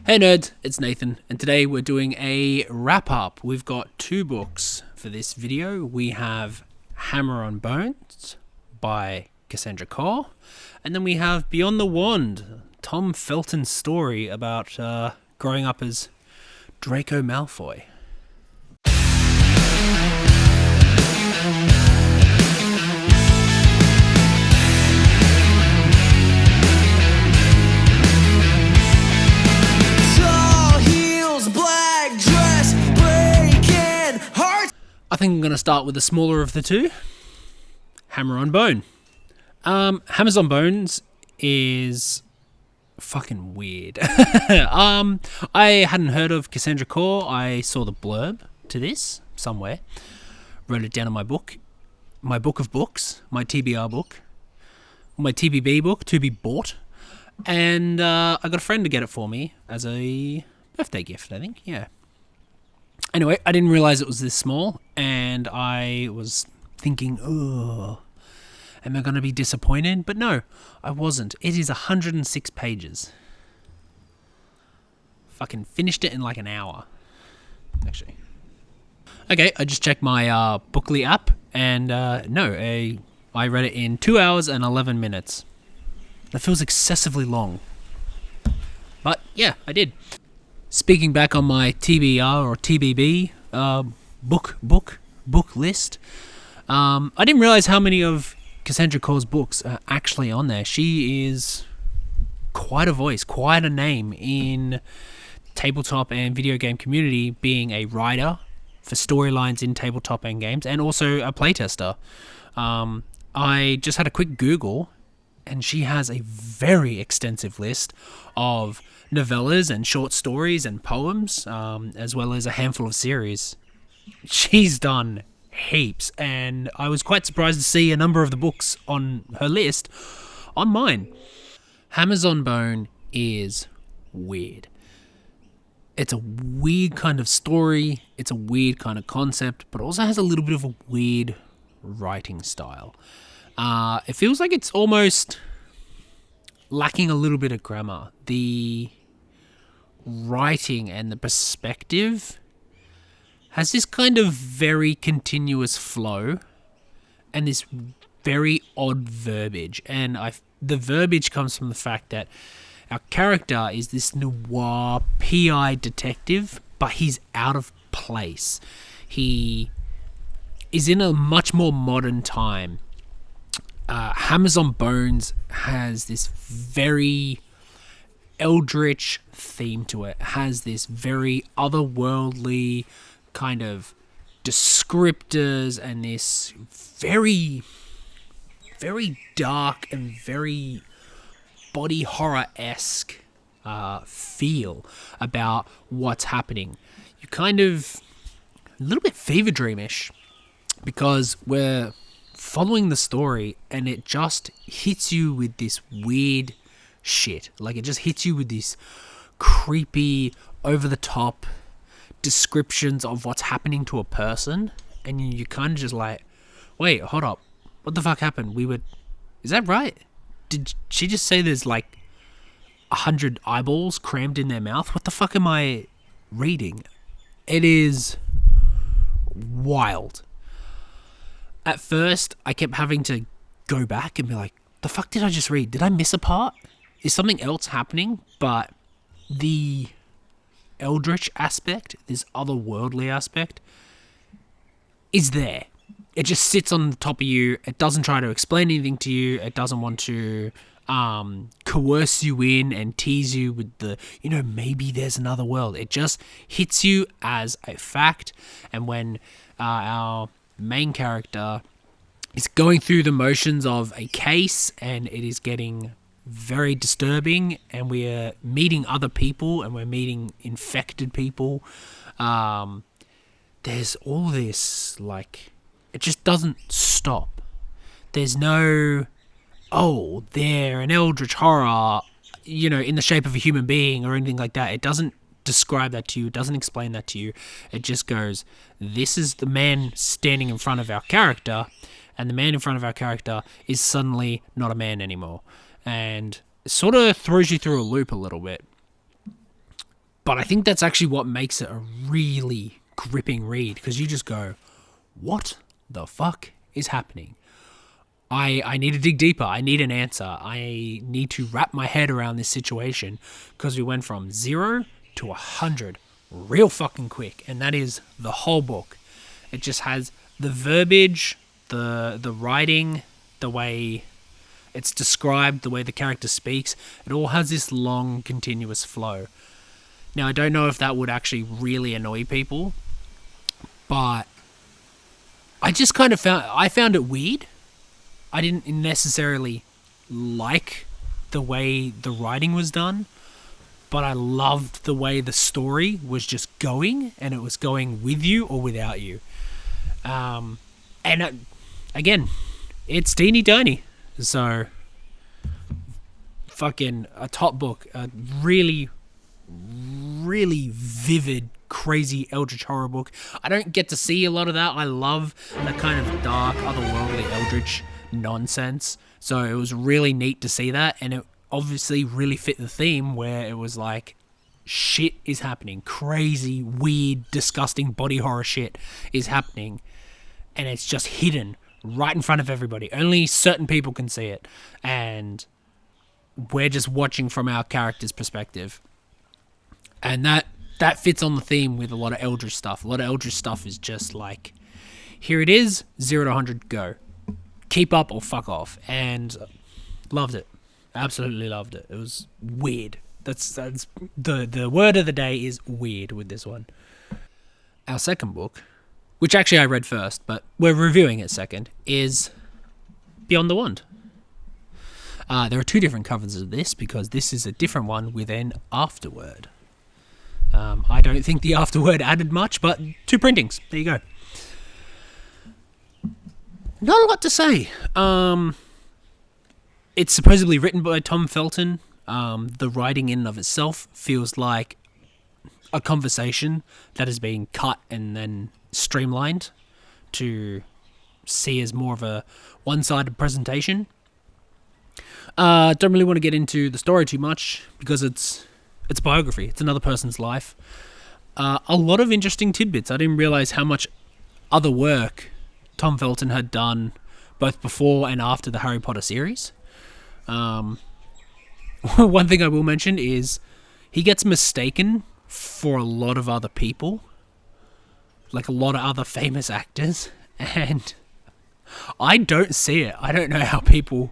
Hey nerds, it's Nathan, and today we're doing a wrap-up. We've got two books for this video. We have Hammer on Bones by Cassandra Khaw, and then we have Beyond the Wand, Tom Felton's story about growing up as Draco Malfoy. I think I'm going to start with the smaller of the two, Hammer on Bone. Hammers on Bones is fucking weird. I hadn't heard of Cassandra Khaw. I saw the blurb to this somewhere. Wrote it down in my book of books, my TBR book, my TBB book, to be bought. And I got a friend to get it for me as a birthday gift, I think, yeah. Anyway, I didn't realize it was this small, and I was thinking, oh, am I going to be disappointed? But no, I wasn't. It is 106 pages. Fucking finished it in like an hour, actually. Okay, I just checked my Bookly app, and I read it in 2 hours and 11 minutes. That feels excessively long. But yeah, I did. Speaking back on my TBR or TBB book list, I didn't realize how many of Cassandra Khaw's books are actually on there. She is quite a voice, quite a name in tabletop and video game community, being a writer for storylines in tabletop and games, and also a playtester. I just had a quick Google, and she has a very extensive list of novellas and short stories and poems, as well as a handful of series. She's done heaps, and I was quite surprised to see a number of the books on her list on mine. Hammers on Bone is weird. It's a weird kind of story, it's a weird kind of concept, but also has a little bit of a weird writing style. It feels like it's almost lacking a little bit of grammar. The writing and the perspective has this kind of very continuous flow and this very odd verbiage. And the verbiage comes from the fact that our character is this noir PI detective, but he's out of place. He is in a much more modern time. Hammers on Bones has this very eldritch theme to it. It has this very otherworldly kind of descriptors and this very, very dark and very body horror-esque feel about what's happening. You kind of a little bit fever dreamish, because we're following the story and it just hits you with this weird shit. Like, it just hits you with this creepy, over-the-top descriptions of what's happening to a person, and you kind of just like, wait, hold up, what the fuck happened? Is that right? Did she just say there's like 100 eyeballs crammed in their mouth? What the fuck am I reading? It is wild. At first, I kept having to go back and be like, the fuck did I just read? Did I miss a part? Is something else happening? But the eldritch aspect, this otherworldly aspect, is there. It just sits on the top of you. It doesn't try to explain anything to you. It doesn't want to coerce you in and tease you with the, maybe there's another world. It just hits you as a fact. And when our main character is going through the motions of a case and it is getting very disturbing, and we are meeting other people and we're meeting infected people, there's all this, like, it just doesn't stop. There's no, oh, they're an eldritch horror, in the shape of a human being or anything like that. It doesn't describe that to you. It doesn't explain that to you. It just goes, this is the man standing in front of our character, and the man in front of our character is suddenly not a man anymore. And it sort of throws you through a loop a little bit. But I think that's actually what makes it a really gripping read, because you just go, what the fuck is happening? I need to dig deeper. I need an answer. I need to wrap my head around this situation, because we went from 0 to 100 real fucking quick, and that is the whole book. It just has the verbiage, the writing, the way it's described, the way the character speaks. It all has this long, continuous flow. Now, I don't know if that would actually really annoy people, but I just kind of found it weird. I didn't necessarily like the way the writing was done, but I loved the way the story was just going, and it was going with you or without you. Again, it's teeny tiny, so fucking a top book, a really, really vivid, crazy eldritch horror book. I don't get to see a lot of that. I love that kind of dark, otherworldly eldritch nonsense, so it was really neat to see that, and it obviously really fit the theme, where it was like, shit is happening, crazy, weird, disgusting body horror shit is happening, and it's just hidden right in front of everybody. Only certain people can see it, and we're just watching from our character's perspective, and that fits on the theme with a lot of eldritch stuff. A lot of eldritch stuff is just like, here it is, 0 to 100, go. Keep up or fuck off. And loved it. Absolutely loved it. It was weird. That's the word of the day is weird with this one. Our second book, which actually I read first, but we're reviewing it second, is Beyond the Wand. There are two different covers of this, because this is a different one with an afterword. I don't think the afterword added much, but 2 printings. There you go. Not a lot to say. It's supposedly written by Tom Felton. The writing in and of itself feels like a conversation that is being cut and then streamlined to see as more of a one-sided presentation. Don't really want to get into the story too much, because it's biography. It's another person's life. A lot of interesting tidbits. I didn't realize how much other work Tom Felton had done both before and after the Harry Potter series. One thing I will mention is he gets mistaken for a lot of other people, like a lot of other famous actors, and I don't see it. I don't know how people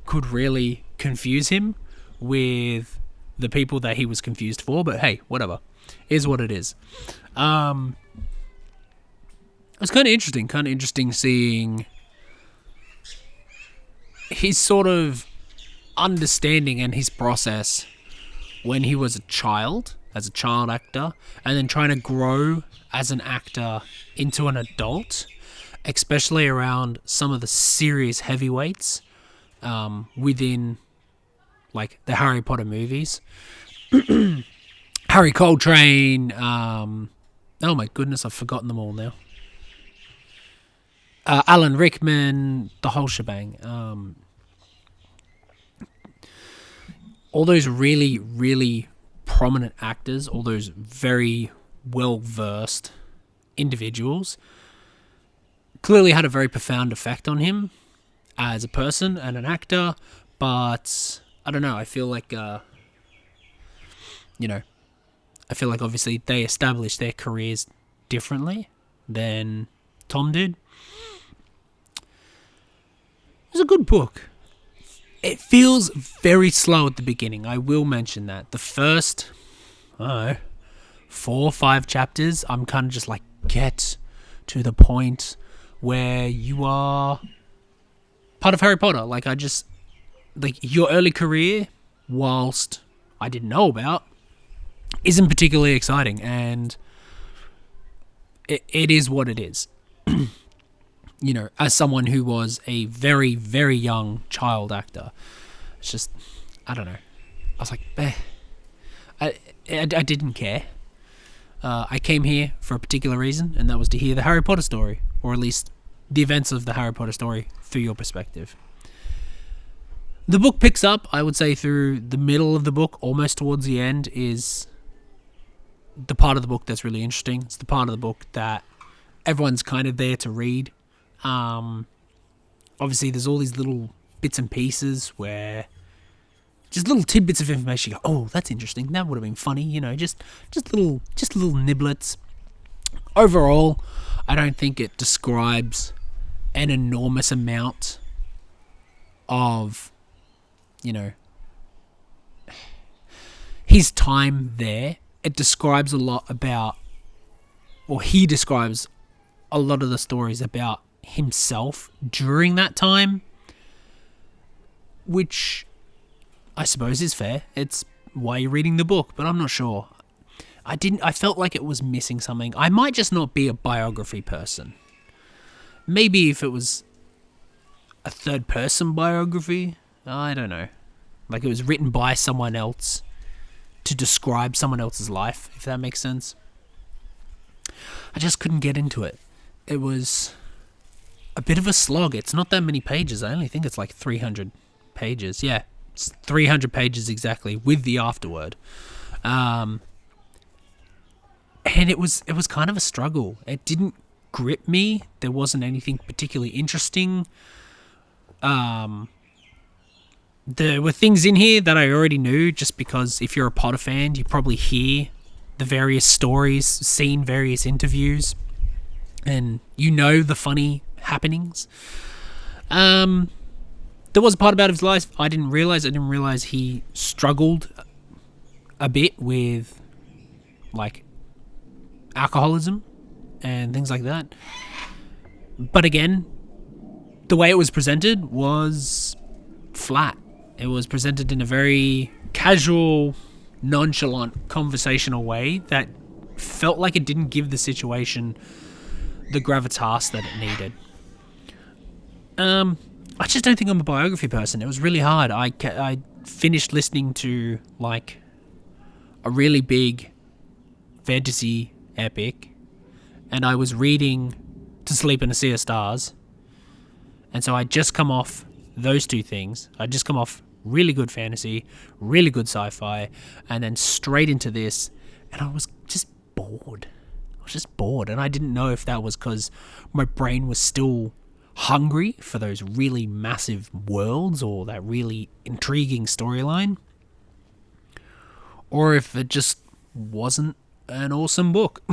could really confuse him with the people that he was confused for, but hey, whatever. Is what it is. It's kind of interesting seeing his sort of understanding and his process when he was a child, as a child actor, and then trying to grow as an actor into an adult, especially around some of the serious heavyweights within, like, the Harry Potter movies. Harry Coltrane, oh my goodness, I've forgotten them all now. Alan Rickman, the whole shebang. All those really, really prominent actors, all those very well-versed individuals, clearly had a very profound effect on him as a person and an actor, but I don't know, I feel like, obviously they established their careers differently than Tom did. It was a good book. It feels very slow at the beginning, I will mention that. The first, 4 or 5 chapters, I'm kind of just like, get to the point where you are part of Harry Potter. Like, your early career, whilst I didn't know about, isn't particularly exciting, and it is what it is. As someone who was a very, very young child actor, it's just, I don't know. I was like, I didn't care. I came here for a particular reason, and that was to hear the Harry Potter story, or at least the events of the Harry Potter story through your perspective. The book picks up, I would say, through the middle of the book, almost towards the end, is the part of the book that's really interesting. It's the part of the book that everyone's kind of there to read. Obviously, there's all these little bits and pieces where just little tidbits of information. You go, oh, that's interesting. That would have been funny. Just little niblets. Overall, I don't think it describes an enormous amount of, his time there. It describes a lot about, or he describes a lot of the stories about himself during that time, which I suppose is fair. It's why you're reading the book, but I'm not sure. I felt like it was missing something. I might just not be a biography person. Maybe if it was a third-person biography, I don't know. Like it was written by someone else to describe someone else's life, if that makes sense. I just couldn't get into it. It was a bit of a slog. It's not that many pages. I only think it's like 300 pages. Yeah, it's 300 pages exactly, with the afterword. And it was kind of a struggle. It didn't grip me. There wasn't anything particularly interesting. There were things in here that I already knew, just because if you're a Potter fan, you probably hear the various stories, seen various interviews, and the funny happenings. There was a part about his life I didn't realize he struggled a bit with, like, alcoholism and things like that. But again, the way it was presented was flat. It was presented in a very casual, nonchalant, conversational way that felt like it didn't give the situation the gravitas that it needed. I just don't think I'm a biography person. It was really hard. I finished listening to, like, a really big fantasy epic, and I was reading To Sleep in a Sea of Stars, and so I'd just come off those two things. I'd just come off really good fantasy, really good sci-fi, and then straight into this, and I was just bored. And I didn't know if that was because my brain was still hungry for those really massive worlds or that really intriguing storyline, or if it just wasn't an awesome book.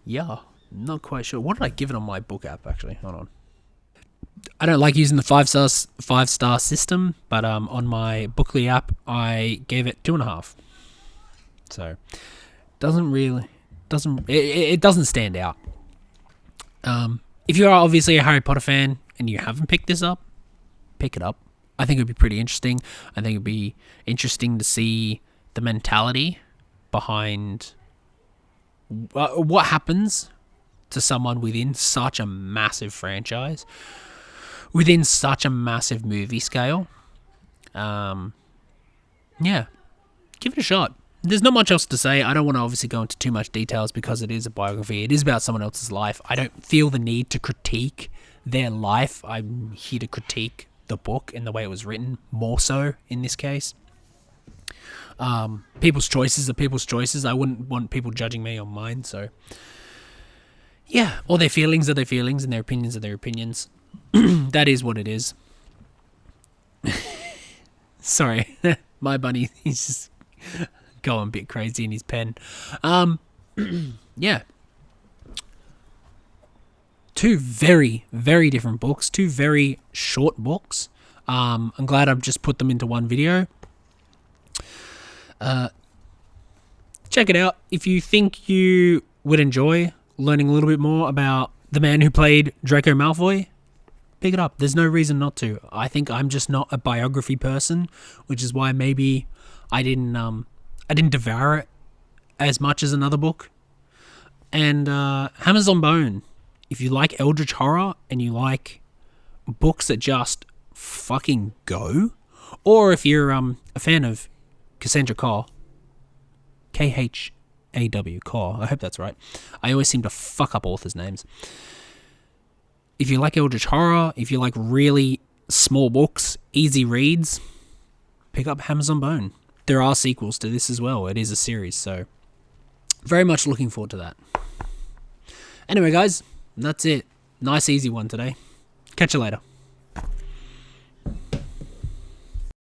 Yeah, not quite sure. What did I give it on my book app, actually? Hold on. I don't like using the 5-star system, but on my Bookly app, I gave it 2.5. So, it doesn't stand out. If you are obviously a Harry Potter fan and you haven't picked this up, pick it up. I think it would be pretty interesting. I think it would be interesting to see the mentality behind what happens to someone within such a massive franchise, within such a massive movie scale. Yeah, give it a shot. There's not much else to say. I don't want to obviously go into too much details because it is a biography. It is about someone else's life. I don't feel the need to critique their life. I'm here to critique the book and the way it was written, more so in this case. People's choices are people's choices. I wouldn't want people judging me on mine, so yeah, or their feelings are their feelings and their opinions are their opinions. That is what it is. Sorry, my bunny, he's just going a bit crazy in his pen. Yeah. Two very, very different books, two very short books. I'm glad I've just put them into one video. Check it out. If you think you would enjoy learning a little bit more about the man who played Draco Malfoy, pick it up. There's no reason not to. I think I'm just not a biography person, which is why maybe I didn't devour it as much as another book. And Hammers on Bone. If you like eldritch horror and you like books that just fucking go, or if you're a fan of Cassandra Khaw, Khaw, Khaw, I hope that's right. I always seem to fuck up authors' names. If you like eldritch horror, if you like really small books, easy reads, pick up Hammers on Bone. there are sequels to this as well. It is a series, so very much looking forward to that. Anyway, guys, that's it. Nice, easy one today. Catch you later.